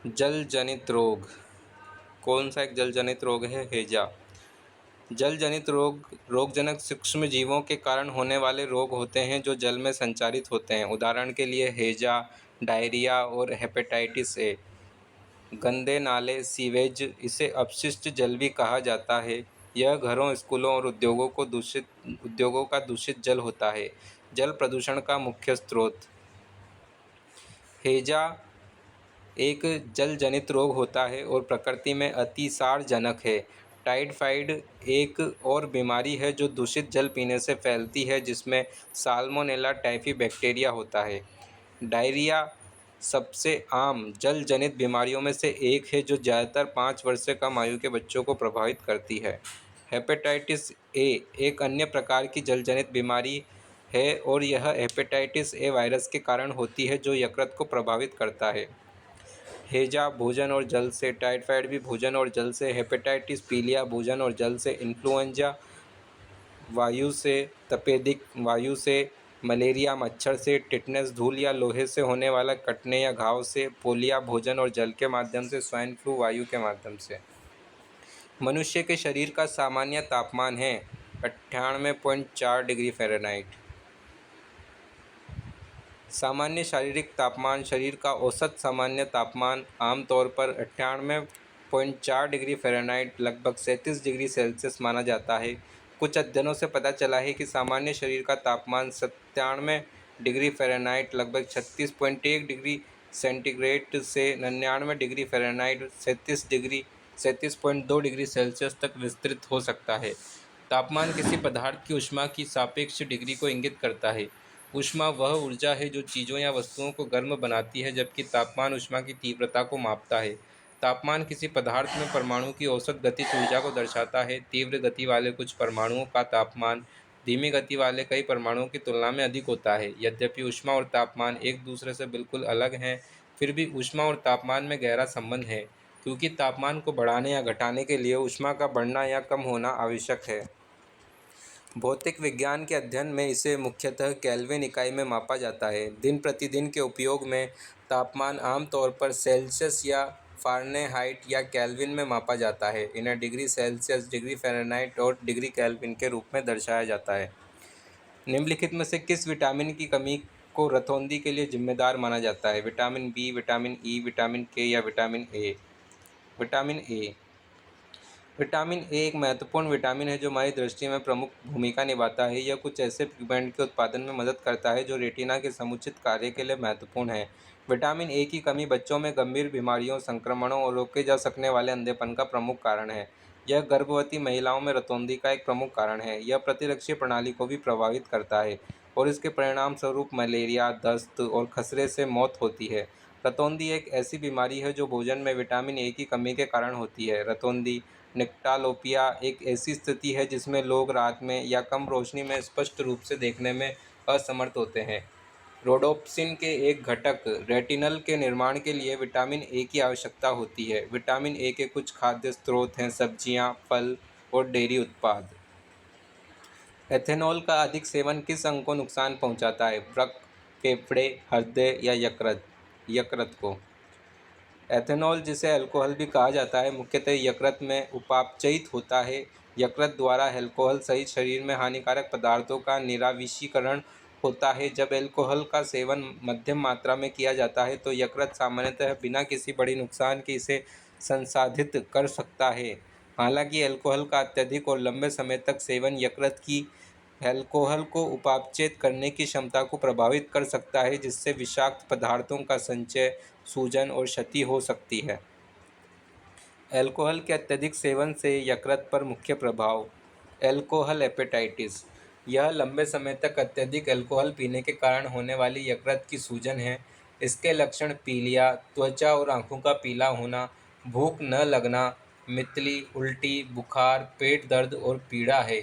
जल जनित रोग। कौन सा एक जल जनित रोग है? हैजा। जल जनित रोग रोगजनक सूक्ष्म जीवों के कारण होने वाले रोग होते हैं जो जल में संचारित होते हैं। उदाहरण के लिए हैजा, डायरिया और हेपेटाइटिस ए। गंदे नाले, सीवेज, इसे अपशिष्ट जल भी कहा जाता है। यह घरों, स्कूलों और उद्योगों का दूषित जल होता है। जल प्रदूषण का मुख्य स्रोत। हैजा एक जल जनित रोग होता है और प्रकृति में अतिसारजनक है। टाइफाइड एक और बीमारी है जो दूषित जल पीने से फैलती है, जिसमें साल्मोनेला टाइफी बैक्टीरिया होता है। डायरिया सबसे आम जल जनित बीमारियों में से एक है जो ज़्यादातर 5 वर्ष से कम आयु के बच्चों को प्रभावित करती है। हेपेटाइटिस ए एक अन्य प्रकार की जल जनित बीमारी है और यह हेपेटाइटिस ए वायरस के कारण होती है जो यकृत को प्रभावित करता है। हैजा भोजन और जल से, टाइफाइड भी भोजन और जल से, हेपेटाइटिस पीलिया भोजन और जल से, इन्फ्लुएंजा वायु से, तपेदिक वायु से, मलेरिया मच्छर से, टिटनेस धूल या लोहे से होने वाला कटने या घाव से, पोलिया भोजन और जल के माध्यम से, स्वाइन फ्लू वायु के माध्यम से। मनुष्य के शरीर का सामान्य तापमान है 98.4 डिग्री फ़ारेनहाइट। सामान्य शारीरिक तापमान। शरीर का औसत सामान्य तापमान आमतौर पर 98.4 डिग्री फ़ारेनहाइट लगभग 37 डिग्री सेल्सियस माना जाता है। कुछ अध्ययनों से पता चला है कि सामान्य शरीर का तापमान 97 डिग्री फ़ारेनहाइट लगभग 36.1 डिग्री सेंटीग्रेड से 99 डिग्री फ़ारेनहाइट 37.2 डिग्री सेल्सियस तक विस्तृत हो सकता है। तापमान किसी पदार्थ की ऊष्मा की सापेक्ष डिग्री को इंगित करता है। ऊष्मा वह ऊर्जा है जो चीज़ों या वस्तुओं को गर्म बनाती है, जबकि तापमान ऊष्मा की तीव्रता को मापता है। तापमान किसी पदार्थ में परमाणु की औसत गतिज ऊर्जा को दर्शाता है। तीव्र गति वाले कुछ परमाणुओं का तापमान धीमी गति वाले कई परमाणुओं की तुलना में अधिक होता है। यद्यपि ऊष्मा और तापमान एक दूसरे से बिल्कुल अलग हैं, फिर भी ऊष्मा और तापमान में गहरा संबंध है, क्योंकि तापमान को बढ़ाने या घटाने के लिए ऊष्मा का बढ़ना या कम होना आवश्यक है। भौतिक विज्ञान के अध्ययन में इसे मुख्यतः केल्विन इकाई में मापा जाता है। दिन प्रतिदिन के उपयोग में तापमान आमतौर पर सेल्सियस या फ़ारेनहाइट या केल्विन में मापा जाता है। इन्हें डिग्री सेल्सियस, डिग्री फ़ारेनहाइट और डिग्री केल्विन के रूप में दर्शाया जाता है। निम्नलिखित में से किस विटामिन की कमी को रतौंधी के लिए जिम्मेदार माना जाता है? Vitamin B, vitamin E, vitamin K या vitamin A? Vitamin A. Vitamin A एक महत्वपूर्ण विटामिन है जो हमारी दृष्टि में प्रमुख भूमिका निभाता है। यह कुछ ऐसे पिगमेंट के उत्पादन में मदद करता है जो रेटिना के समुचित कार्य के लिए महत्वपूर्ण है। विटामिन ए की कमी बच्चों में गंभीर बीमारियों, संक्रमणों और रोके जा सकने वाले अंधेपन का प्रमुख कारण है। यह गर्भवती महिलाओं में रतौंधी का एक प्रमुख कारण है। यह प्रतिरक्षी प्रणाली को भी प्रभावित करता है और इसके परिणाम स्वरूप मलेरिया, दस्त और खसरे से मौत होती है। रतौंधी एक ऐसी बीमारी है जो भोजन में विटामिन ए की कमी के कारण होती है। रतौंधी निक्टालोपिया एक ऐसी स्थिति है जिसमें लोग रात में या कम रोशनी में स्पष्ट रूप से देखने में असमर्थ होते हैं। रोडोप्सिन के एक घटक रेटिनल के निर्माण के लिए विटामिन ए की आवश्यकता होती है। विटामिन ए के कुछ खाद्य स्रोत हैं सब्जियां, फल और डेयरी उत्पाद। एथेनॉल का अधिक सेवन किस अंग को नुकसान पहुंचाता है? वृक्क, फेफड़े, हृदय या यकृत को? एथेनॉल, जिसे अल्कोहल भी कहा जाता है, मुख्यतः यकृत में उपापचयित होता है। यकृत द्वारा अल्कोहल सहित शरीर में हानिकारक पदार्थों का निराविषीकरण होता है। जब अल्कोहल का सेवन मध्यम मात्रा में किया जाता है तो यकृत सामान्यतः बिना किसी बड़ी नुकसान के इसे संसाधित कर सकता है। हालांकि अल्कोहल का अत्यधिक और लंबे समय तक सेवन यकृत की अल्कोहल को उपापचयित करने की क्षमता को प्रभावित कर सकता है, जिससे विषाक्त पदार्थों का संचय, सूजन और क्षति हो सकती है। अल्कोहल के अत्यधिक सेवन से यकृत पर मुख्य प्रभाव। Alcohol hepatitis. यह लंबे समय तक अत्यधिक अल्कोहल पीने के कारण होने वाली यकृत की सूजन है। इसके लक्षण पीलिया, त्वचा और आंखों का पीला होना, भूख न लगना, मितली, उल्टी, बुखार, पेट दर्द और पीड़ा है।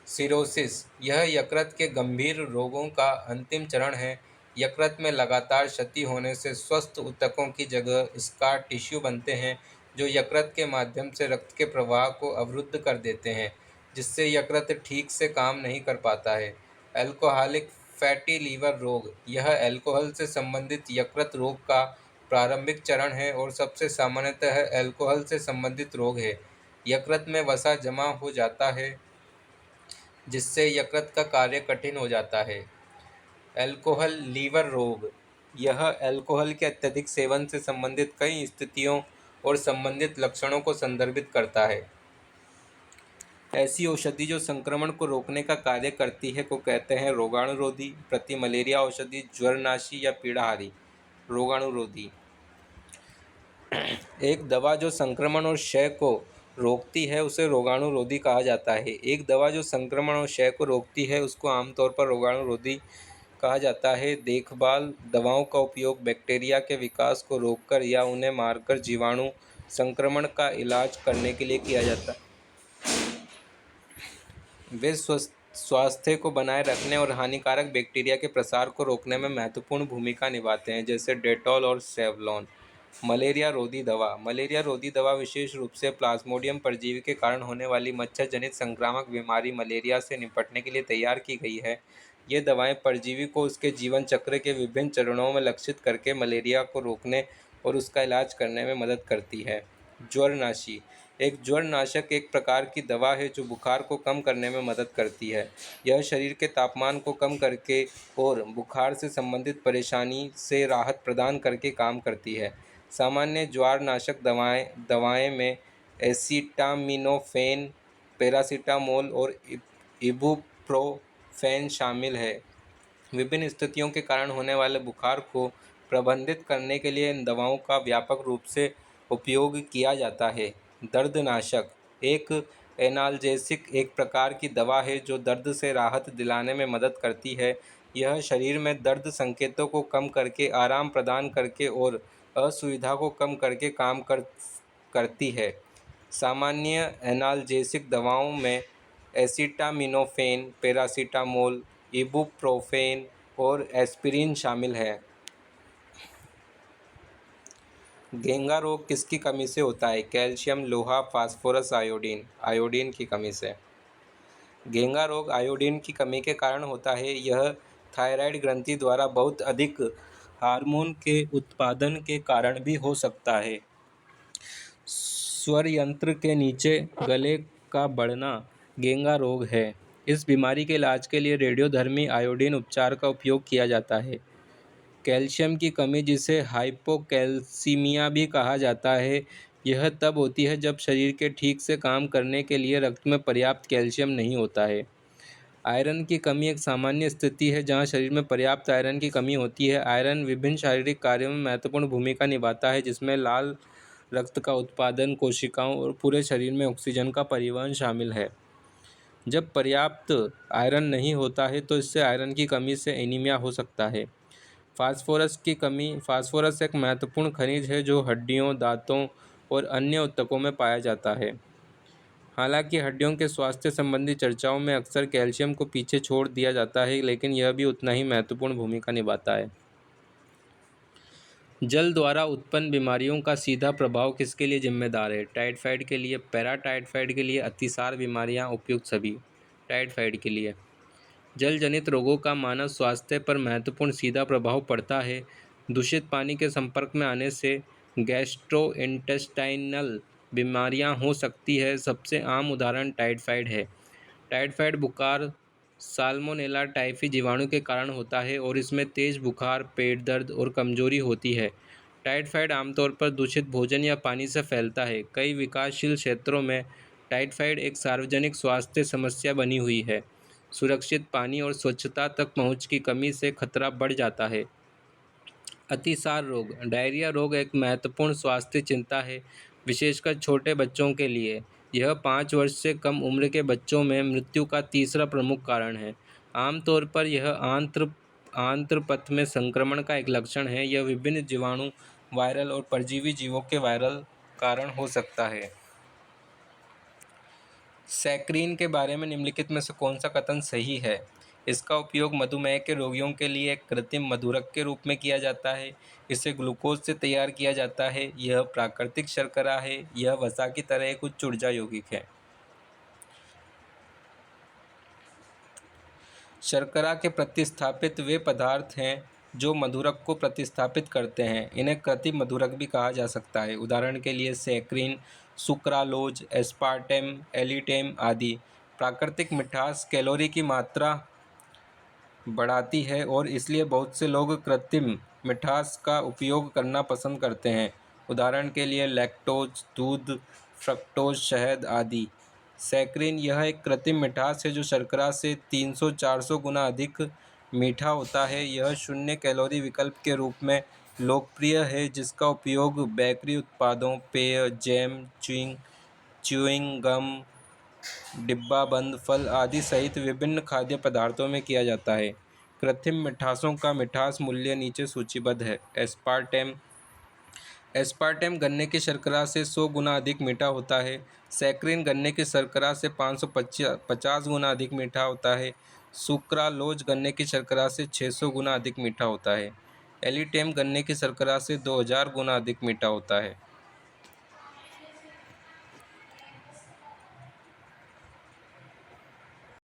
सिरोसिस। यह यकृत के गंभीर रोगों का अंतिम चरण है। यकृत में लगातार क्षति होने से स्वस्थ ऊतकों की जगह स्कार टिश्यू बनते हैं जो यकृत के माध्यम से रक्त के प्रवाह को अवरुद्ध कर देते हैं, जिससे यकृत ठीक से काम नहीं कर पाता है। अल्कोहलिक फैटी लीवर रोग। यह अल्कोहल से संबंधित यकृत रोग का प्रारंभिक चरण है और सबसे सामान्यतः अल्कोहल से संबंधित रोग है। यकृत में वसा जमा हो जाता है जिससे यकृत का कार्य कठिन हो जाता है। अल्कोहल लीवर रोग, यह अल्कोहल के अत्यधिक सेवन से संबंधित कई स्थितियों और संबंधित लक्षणों को संदर्भित करता है। ऐसी औषधि जो संक्रमण को रोकने का कार्य करती है को कहते हैं रोगाणुरोधी। प्रति मलेरिया औषधि ज्वरनाशी या पीड़ाहारी। रोगाणुरोधी एक दवा जो संक्रमण और क्षय को रोकती है उसे रोगाणुरोधी कहा जाता है। एक दवा जो संक्रमण और क्षय को रोकती है उसको आमतौर पर रोगाणुरोधी कहा जाता है। देखभाल दवाओं का उपयोग बैक्टीरिया के विकास को रोककर या उन्हें मारकर जीवाणु संक्रमण का इलाज करने के लिए किया जाता है। वे स्वास्थ्य को बनाए रखने और हानिकारक बैक्टीरिया के प्रसार को रोकने में महत्वपूर्ण भूमिका निभाते हैं, जैसे डेटॉल और सेवलॉन। मलेरिया रोधी दवा, मलेरिया रोधी दवा विशेष रूप से प्लाज्मोडियम परजीवी के कारण होने वाली मच्छर जनित संक्रामक बीमारी मलेरिया से निपटने के लिए तैयार की गई है। ये दवाएं परजीवी को उसके जीवन चक्र के विभिन्न चरणों में लक्षित करके मलेरिया को रोकने और उसका इलाज करने में मदद करती है। ज्वरनाशी, एक ज्वरनाशक एक प्रकार की दवा है जो बुखार को कम करने में मदद करती है। यह शरीर के तापमान को कम करके और बुखार से संबंधित परेशानी से राहत प्रदान करके काम करती है। सामान्य ज्वरनाशक दवाएं में एसिटामिनोफेन, पैरासीटामोल और इबुप्रोफेन शामिल है। विभिन्न स्थितियों के कारण होने वाले बुखार को प्रबंधित करने के लिए इन दवाओं का व्यापक रूप से उपयोग किया जाता है। दर्दनाशक, एक एनाल्जेसिक एक प्रकार की दवा है जो दर्द से राहत दिलाने में मदद करती है। यह शरीर में दर्द संकेतों को कम करके, आराम प्रदान करके और असुविधा को कम करके काम करती है। सामान्य एनाल्जेसिक दवाओं में एसिटामिनोफेन, पैरासीटामोल, इबुप्रोफेन और एस्पिरिन शामिल है। घेंगा रोग किसकी कमी से होता है? कैल्शियम, लोहा, फास्फोरस, आयोडीन। आयोडीन की कमी से। घेंगा रोग आयोडीन की कमी के कारण होता है। यह थायराइड ग्रंथि द्वारा बहुत अधिक हार्मोन के उत्पादन के कारण भी हो सकता है। स्वर यंत्र के नीचे गले का बढ़ना घेंगा रोग है। इस बीमारी के इलाज के लिए रेडियोधर्मी आयोडीन उपचार का उपयोग किया जाता है। कैल्शियम की कमी, जिसे हाइपोकैल्सीमिया भी कहा जाता है, यह तब होती है जब शरीर के ठीक से काम करने के लिए रक्त में पर्याप्त कैल्शियम नहीं होता है। आयरन की कमी एक सामान्य स्थिति है जहां शरीर में पर्याप्त आयरन की कमी होती है। आयरन विभिन्न शारीरिक कार्यों में महत्वपूर्ण भूमिका निभाता है, जिसमें लाल रक्त का उत्पादन, कोशिकाओं और पूरे शरीर में ऑक्सीजन का परिवहन शामिल है। जब पर्याप्त आयरन नहीं होता है तो इससे आयरन की कमी से एनीमिया हो सकता है। फास्फोरस की कमी, फास्फोरस एक महत्वपूर्ण खनिज है जो हड्डियों, दांतों और अन्य ऊतकों में पाया जाता है। हालांकि हड्डियों के स्वास्थ्य संबंधी चर्चाओं में अक्सर कैल्शियम को पीछे छोड़ दिया जाता है, लेकिन यह भी उतना ही महत्वपूर्ण भूमिका निभाता है। जल द्वारा उत्पन्न बीमारियों का सीधा प्रभाव किसके लिए जिम्मेदार है? टाइफाइड के लिए, पैराटाइफाइड के लिए, अतिसार बीमारियां, उपयुक्त सभी। टाइफाइड के लिए। जल जनित रोगों का मानव स्वास्थ्य पर महत्वपूर्ण सीधा प्रभाव पड़ता है। दूषित पानी के संपर्क में आने से गैस्ट्रोइंटेस्टाइनल बीमारियां हो सकती है। सबसे आम उदाहरण टाइफाइड है। टाइफाइड बुखार साल्मोनेला टाइफी जीवाणु के कारण होता है और इसमें तेज बुखार, पेट दर्द और कमजोरी होती है। टाइफाइड आमतौर पर दूषित भोजन या पानी से फैलता है। कई विकासशील क्षेत्रों में टाइफाइड एक सार्वजनिक स्वास्थ्य समस्या बनी हुई है। सुरक्षित पानी और स्वच्छता तक पहुंच की कमी से खतरा बढ़ जाता है। अतिसार रोग, डायरिया रोग एक महत्वपूर्ण स्वास्थ्य चिंता है, विशेषकर छोटे बच्चों के लिए। यह 5 वर्ष से कम उम्र के बच्चों में मृत्यु का तीसरा प्रमुख कारण है। आमतौर पर यह आंत्रपथ में संक्रमण का एक लक्षण है। यह विभिन्न जीवाणु, वायरल और परजीवी जीवों के वायरल कारण हो सकता है। सैकरीन के बारे में निम्नलिखित में से कौन सा कथन सही है? इसका उपयोग मधुमेह के रोगियों के लिए एक कृत्रिम मधुरक के रूप में किया जाता है। इसे ग्लूकोज से तैयार किया जाता है। यह प्राकृतिक शर्करा है। यह वसा की तरह एक उच्च ऊर्जा यौगिक है। शर्करा के प्रतिस्थापित वे पदार्थ हैं जो मधुरक को प्रतिस्थापित करते हैं। इन्हें कृत्रिम मधुरक भी कहा जा सकता है। उदाहरण के लिए सैकरिन, सुक्रालोज, एस्पार्टेम, एलिटेम आदि। प्राकृतिक मिठास कैलोरी की मात्रा बढ़ाती है और इसलिए बहुत से लोग कृत्रिम मिठास का उपयोग करना पसंद करते हैं। उदाहरण के लिए लैक्टोज, दूध, फ्रक्टोज, शहद आदि। सैकरिन यह एक कृत्रिम मिठास है जो शर्करा से 300-400 गुना अधिक मीठा होता है। यह शून्य कैलोरी विकल्प के रूप में लोकप्रिय है जिसका उपयोग बेकरी उत्पादों, पेय, जैम, च्युइंग गम, डिब्बाबंद फल आदि सहित विभिन्न खाद्य पदार्थों में किया जाता है। कृत्रिम मिठासों का मिठास मूल्य नीचे सूचीबद्ध है। एस्पार्टेम एस्पार्टेम गन्ने की शर्करा से 100 गुना अधिक मीठा होता है। सैकरिन गन्ने की शर्करा से 550 गुना अधिक मीठा होता है। सुक्रालोज गन्ने की शर्करा से 600 गुना अधिक मीठा होता है। एलिटेम गन्ने की शर्करा से 2000 गुना अधिक मीठा होता है।